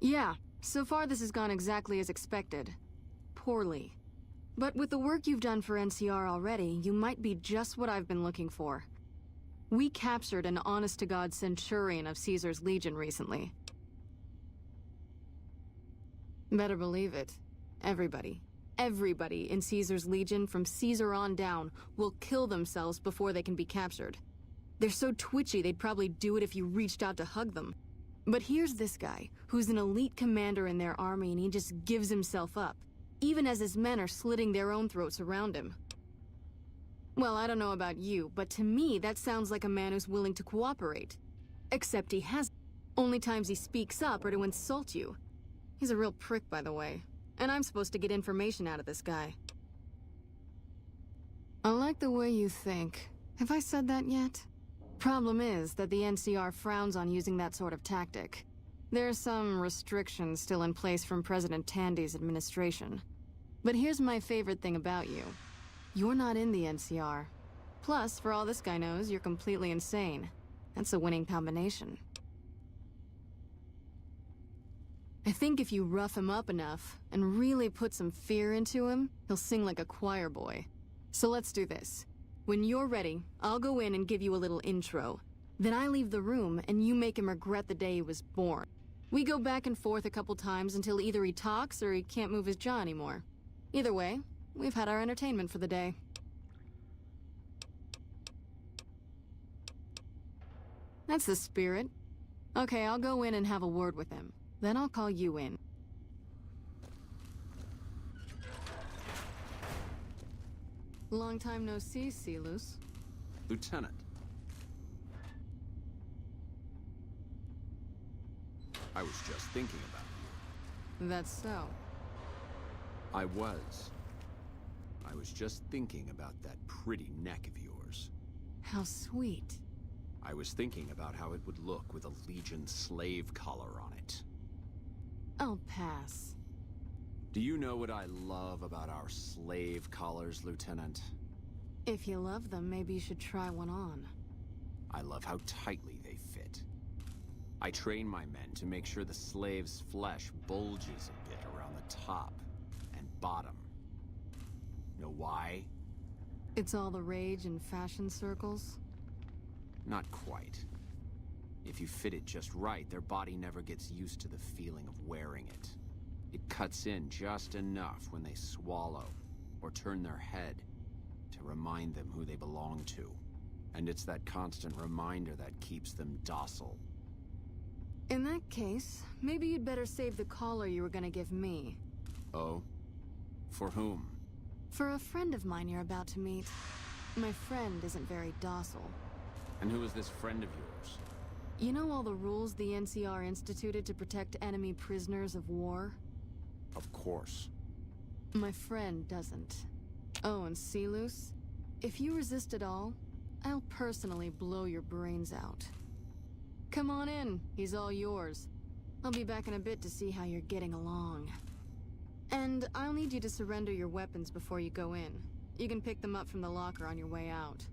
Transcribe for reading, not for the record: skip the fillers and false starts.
Yeah, so far this has gone exactly as expected. Poorly. But with the work you've done for NCR already, you might be just what I've been looking for. We captured an honest-to-God Centurion of Caesar's Legion recently. Better believe it. Everybody in Caesar's Legion from Caesar on down will kill themselves before they can be captured. They're so twitchy they'd probably do it if you reached out to hug them. But here's this guy, who's an elite commander in their army and he just gives himself up, even as his men are slitting their own throats around him. Well, I don't know about you, but to me that sounds like a man who's willing to cooperate. Except he hasn't. Only times he speaks up are to insult you. He's a real prick, by the way. And I'm supposed to get information out of this guy. I like the way you think. Have I said that yet? Problem is that the NCR frowns on using that sort of tactic. There are some restrictions still in place from President Tandy's administration. But here's my favorite thing about you. You're not in the NCR. Plus, for all this guy knows, you're completely insane. That's a winning combination. I think if you rough him up enough, and really put some fear into him, he'll sing like a choir boy. So let's do this. When you're ready, I'll go in and give you a little intro. Then I leave the room, and you make him regret the day he was born. We go back and forth a couple times until either he talks or he can't move his jaw anymore. Either way, we've had our entertainment for the day. That's the spirit. Okay, I'll go in and have a word with him. Then I'll call you in. Long time no see, Silus. Lieutenant. I was just thinking about you. That's so. I was just thinking about that pretty neck of yours. How sweet. I was thinking about how it would look with a Legion slave collar on it. I'll pass. Do you know what I love about our slave collars, Lieutenant? If you love them, maybe you should try one on. I love how tightly they fit. I train my men to make sure the slave's flesh bulges a bit around the top and bottom. Know why? It's all the rage in fashion circles? Not quite. If you fit it just right, their body never gets used to the feeling of wearing it. It cuts in just enough when they swallow or turn their head to remind them who they belong to. And it's that constant reminder that keeps them docile. In that case, maybe you'd better save the collar you were gonna give me. Oh? For whom? For a friend of mine you're about to meet. My friend isn't very docile. And who is this friend of yours? You know all the rules the NCR instituted to protect enemy prisoners of war? Of course. My friend doesn't. Oh, and Silus? If you resist at all, I'll personally blow your brains out. Come on in, he's all yours. I'll be back in a bit to see how you're getting along. And I'll need you to surrender your weapons before you go in. You can pick them up from the locker on your way out.